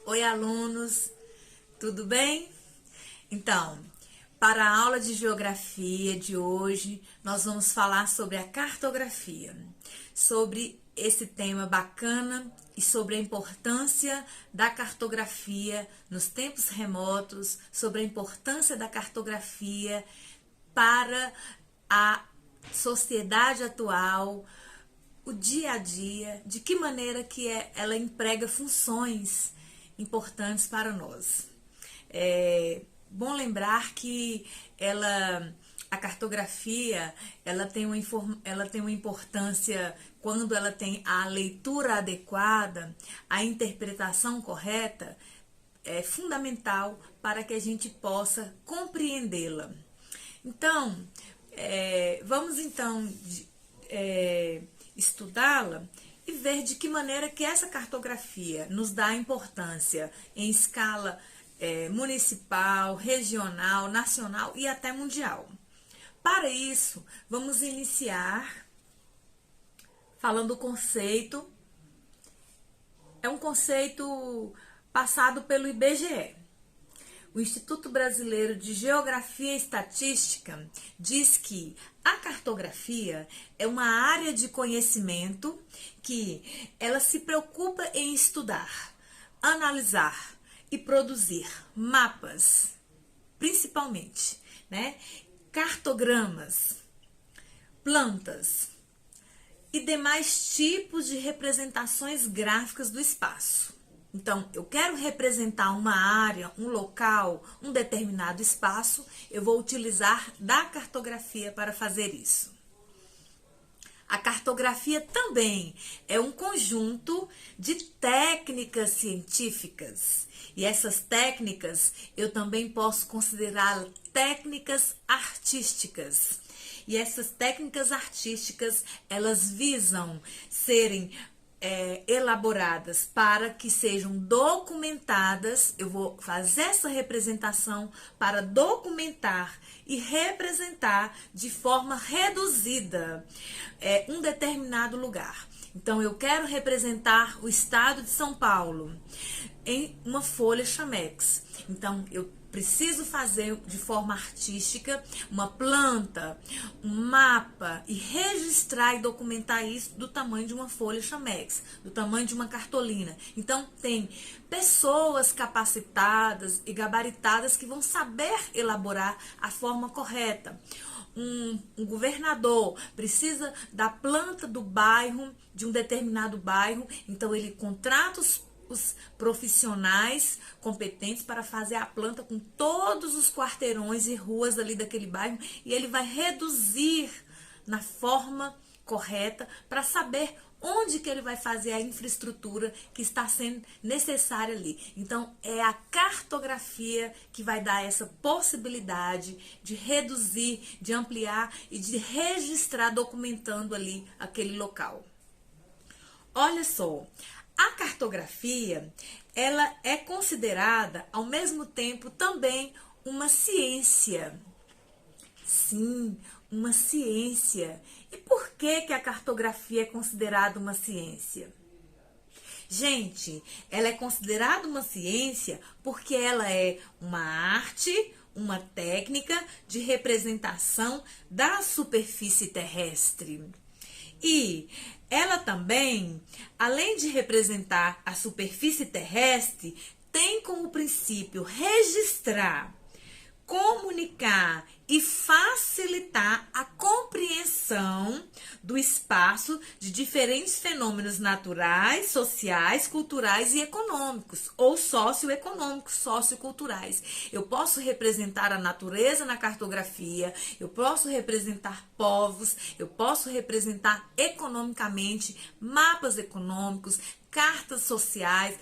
Oi, alunos, tudo bem? Então, para a aula de geografia de hoje, nós vamos falar sobre a cartografia, sobre esse tema bacana e sobre a importância da cartografia nos tempos remotos, sobre a importância da cartografia para a sociedade atual, o dia a dia, de que maneira que ela emprega funções importantes para nós. É bom lembrar que a cartografia, ela tem uma importância quando ela tem a leitura adequada, a interpretação correta, é fundamental para que a gente possa compreendê-la. Então, vamos então estudá-la e ver de que maneira que essa cartografia nos dá importância em escala municipal, regional, nacional e até mundial. Para isso, vamos iniciar falando do conceito. É um conceito passado pelo IBGE. O Instituto Brasileiro de Geografia e Estatística diz que a cartografia é uma área de conhecimento que ela se preocupa em estudar, analisar e produzir mapas, principalmente, né? Cartogramas, plantas e demais tipos de representações gráficas do espaço. Então, eu quero representar uma área, um local, um determinado espaço, eu vou utilizar da cartografia para fazer isso. A cartografia também é um conjunto de técnicas científicas. E essas técnicas eu também posso considerar técnicas artísticas. E essas técnicas artísticas, elas visam serem elaboradas para que sejam documentadas. Eu vou fazer essa representação para documentar e representar de forma reduzida um determinado lugar. Então, eu quero representar o estado de São Paulo em uma folha Chamex. Então, eu preciso fazer de forma artística uma planta, um mapa e registrar e documentar isso do tamanho de uma folha Chamex, do tamanho de uma cartolina. Então, tem pessoas capacitadas e gabaritadas que vão saber elaborar a forma correta. Um governador precisa da planta do bairro, de um determinado bairro, então ele contrata os profissionais competentes para fazer a planta com todos os quarteirões e ruas ali daquele bairro, e ele vai reduzir na forma correta para saber onde que ele vai fazer a infraestrutura que está sendo necessária ali. Então, é a cartografia que vai dar essa possibilidade de reduzir, de ampliar e de registrar documentando ali aquele local. Olha só, a cartografia, ela é considerada, ao mesmo tempo, também uma ciência. Sim, uma ciência. E por que a cartografia é considerada uma ciência? Gente, ela é considerada uma ciência porque ela é uma arte, uma técnica de representação da superfície terrestre. E ela também, além de representar a superfície terrestre, tem como princípio registrar, comunicar e facilitar a compreensão do espaço de diferentes fenômenos naturais, sociais, culturais e econômicos, ou socioeconômicos, socioculturais. Eu posso representar a natureza na cartografia, eu posso representar povos, eu posso representar economicamente mapas econômicos, cartas sociais,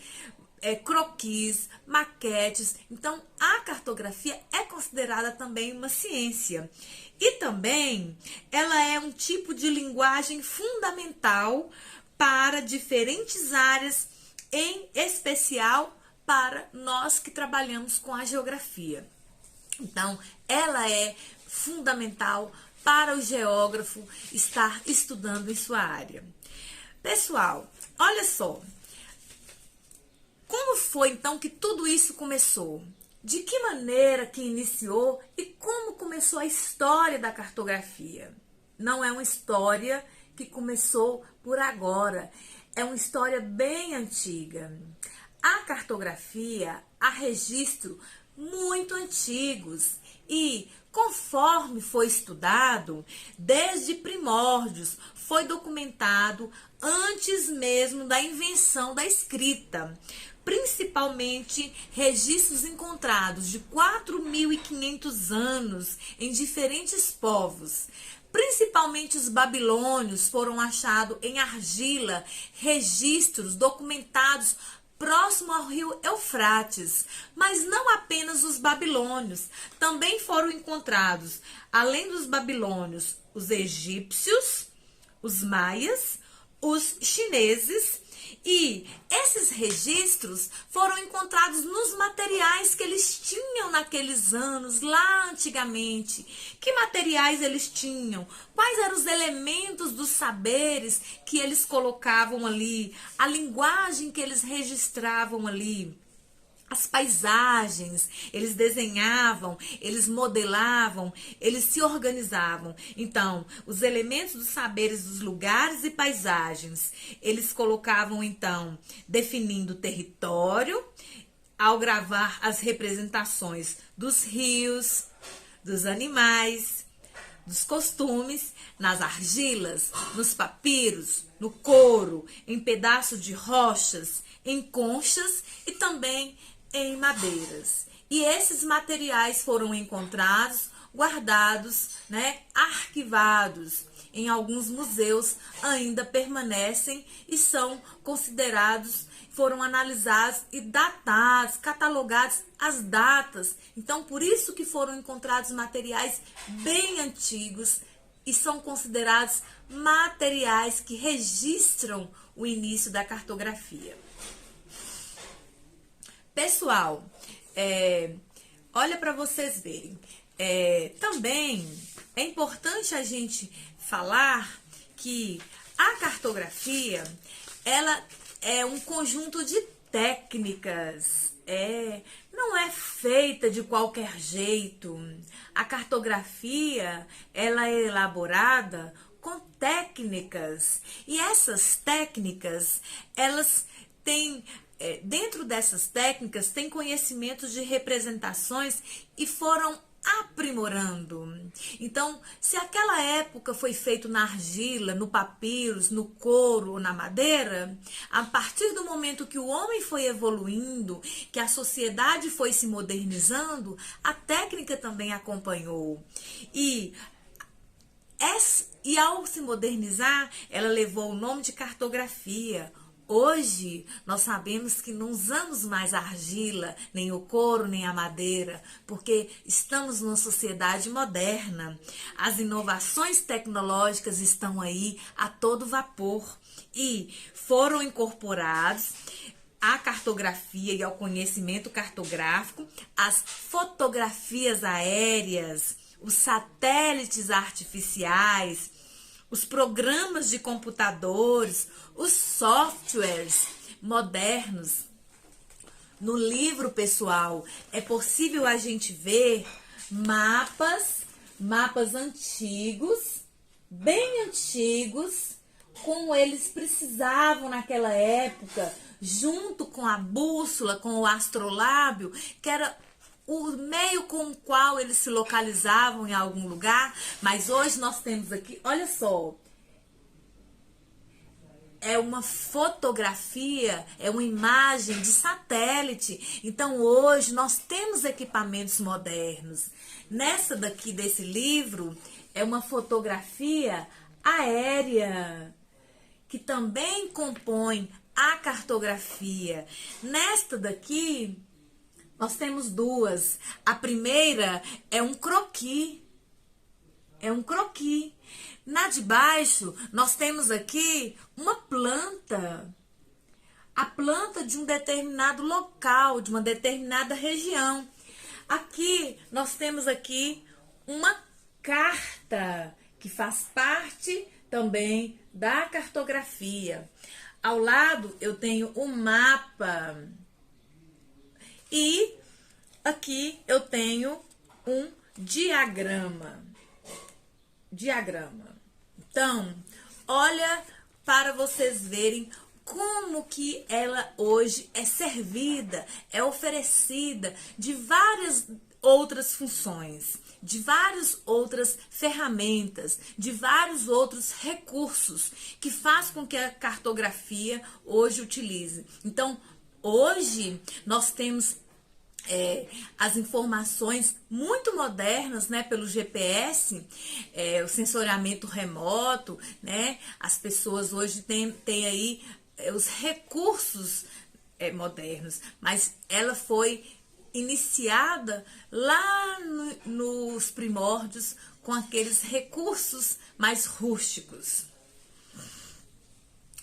croquis, maquetes. Então, a cartografia é considerada também uma ciência. E também, ela é um tipo de linguagem fundamental para diferentes áreas, em especial para nós que trabalhamos com a geografia. Então, ela é fundamental para o geógrafo estar estudando em sua área. Pessoal, olha só. Como foi então que tudo isso começou? De que maneira que iniciou e como começou a história da cartografia? Não é uma história que começou por agora, é uma história bem antiga. A cartografia há registro muito antigos e, conforme foi estudado, desde primórdios, foi documentado antes mesmo da invenção da escrita. Principalmente registros encontrados de 4.500 anos em diferentes povos. Principalmente os babilônios foram achados em argila registros documentados próximo ao rio Eufrates, mas não apenas os babilônios, também foram encontrados, além dos babilônios, os egípcios, os maias, os chineses, e esses registros foram encontrados nos materiais que eles tinham naqueles anos, lá antigamente. Que materiais eles tinham? Quais eram os elementos dos saberes que eles colocavam ali? A linguagem que eles registravam ali? As paisagens, eles desenhavam, eles modelavam, eles se organizavam. Então, os elementos dos saberes dos lugares e paisagens, eles colocavam, então, definindo o território, ao gravar as representações dos rios, dos animais, dos costumes, nas argilas, nos papiros, no couro, em pedaços de rochas, em conchas e também em madeiras. E esses materiais foram encontrados, guardados, arquivados. Em alguns museus ainda permanecem e são considerados, foram analisados e datados, catalogados as datas. Então, por isso que foram encontrados materiais bem antigos e são considerados materiais que registram o início da cartografia. Pessoal, olha para vocês verem. Também é importante a gente falar que a cartografia, ela é um conjunto de técnicas. Não é feita de qualquer jeito. A cartografia, ela é elaborada com técnicas. E essas técnicas, elas têm... Dentro dessas técnicas, tem conhecimentos de representações e foram aprimorando. Então, se aquela época foi feito na argila, no papiros, no couro ou na madeira, a partir do momento que o homem foi evoluindo, que a sociedade foi se modernizando, a técnica também acompanhou. E ao se modernizar, ela levou o nome de cartografia. Hoje, nós sabemos que não usamos mais a argila, nem o couro, nem a madeira, porque estamos numa sociedade moderna. As inovações tecnológicas estão aí a todo vapor e foram incorporados à cartografia e ao conhecimento cartográfico as fotografias aéreas, os satélites artificiais, os programas de computadores, os softwares modernos. No livro, pessoal, é possível a gente ver mapas antigos, bem antigos, como eles precisavam naquela época, junto com a bússola, com o astrolábio, que era o meio com o qual eles se localizavam em algum lugar. Mas hoje nós temos aqui, olha só, é uma fotografia, é uma imagem de satélite. Então hoje nós temos equipamentos modernos. Nessa daqui desse livro é uma fotografia aérea, que também compõe a cartografia. Nesta daqui nós temos duas. A primeira é um croquis. Na de baixo, nós temos aqui uma planta. A planta de um determinado local, de uma determinada região. Aqui, nós temos aqui uma carta, que faz parte também da cartografia. Ao lado, eu tenho o mapa. E aqui eu tenho um diagrama. Então, olha para vocês verem como que ela hoje é servida, é oferecida de várias outras funções, de várias outras ferramentas, de vários outros recursos que faz com que a cartografia hoje utilize. Então, hoje nós temos as informações muito modernas, né, pelo GPS, o sensoriamento remoto, né, as pessoas hoje têm aí os recursos modernos, mas ela foi iniciada lá nos primórdios com aqueles recursos mais rústicos,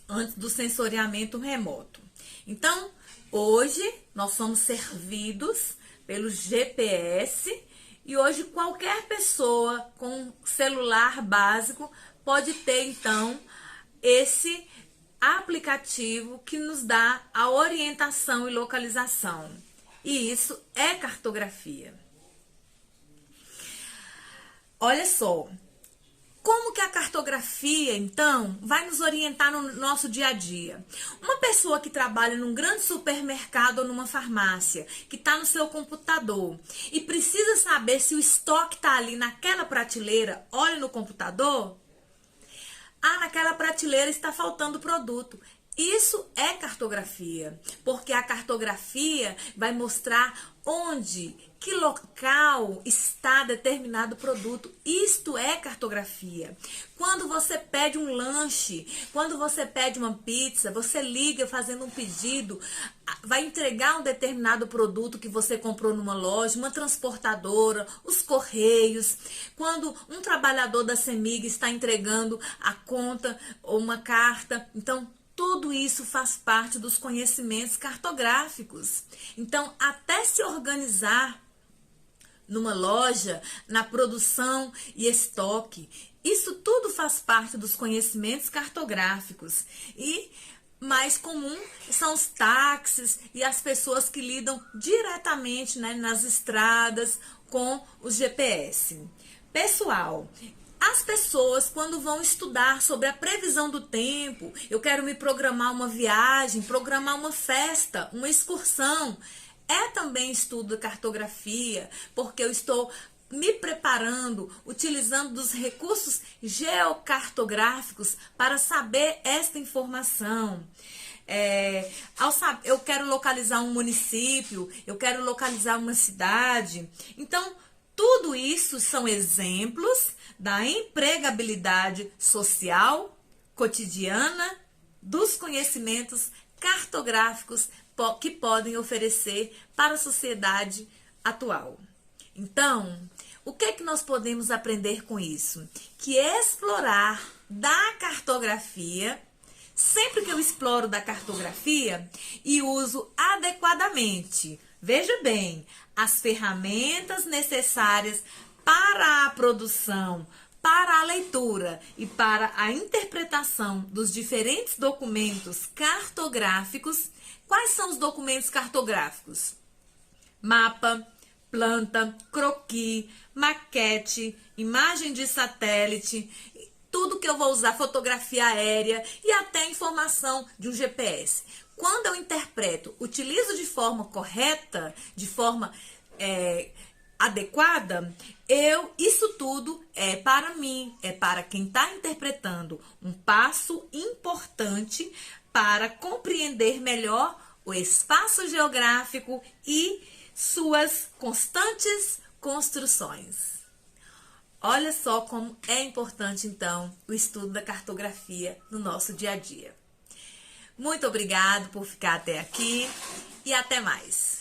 antes do sensoriamento remoto. Então, hoje nós somos servidos pelo GPS e hoje qualquer pessoa com celular básico pode ter então esse aplicativo que nos dá a orientação e localização. E isso é cartografia. Olha só, como que a cartografia, então, vai nos orientar no nosso dia a dia? Uma pessoa que trabalha num grande supermercado ou numa farmácia, que está no seu computador e precisa saber se o estoque está ali naquela prateleira, olha no computador, naquela prateleira está faltando produto. Isso é cartografia, porque a cartografia vai mostrar onde, que local está determinado produto. Isto é cartografia. Quando você pede um lanche, quando você pede uma pizza, você liga fazendo um pedido, vai entregar um determinado produto que você comprou numa loja, uma transportadora, os correios. Quando um trabalhador da CEMIG está entregando a conta ou uma carta, então tudo isso faz parte dos conhecimentos cartográficos. Então, até se organizar numa loja, na produção e estoque, isso tudo faz parte dos conhecimentos cartográficos. E mais comum são os táxis e as pessoas que lidam diretamente, né, nas estradas com os GPS. Pessoal, as pessoas, quando vão estudar sobre a previsão do tempo, eu quero me programar uma viagem, programar uma festa, uma excursão, é também estudo de cartografia, porque eu estou me preparando, utilizando dos recursos geocartográficos para saber esta informação. Eu quero localizar um município, eu quero localizar uma cidade. Então, tudo isso são exemplos da empregabilidade social, cotidiana, dos conhecimentos cartográficos que podem oferecer para a sociedade atual. Então, o que é que nós podemos aprender com isso? Que explorar da cartografia, sempre que eu exploro da cartografia e uso adequadamente, veja bem, as ferramentas necessárias para a produção, para a leitura e para a interpretação dos diferentes documentos cartográficos. Quais são os documentos cartográficos? Mapa, planta, croquis, maquete, imagem de satélite, tudo que eu vou usar, fotografia aérea e até informação de um GPS. Quando eu interpreto, utilizo de forma correta, de forma adequada, isso tudo é para mim, é para quem está interpretando, um passo importante para compreender melhor o espaço geográfico e suas constantes construções. Olha só como é importante, então, o estudo da cartografia no nosso dia a dia. Muito obrigado por ficar até aqui e até mais.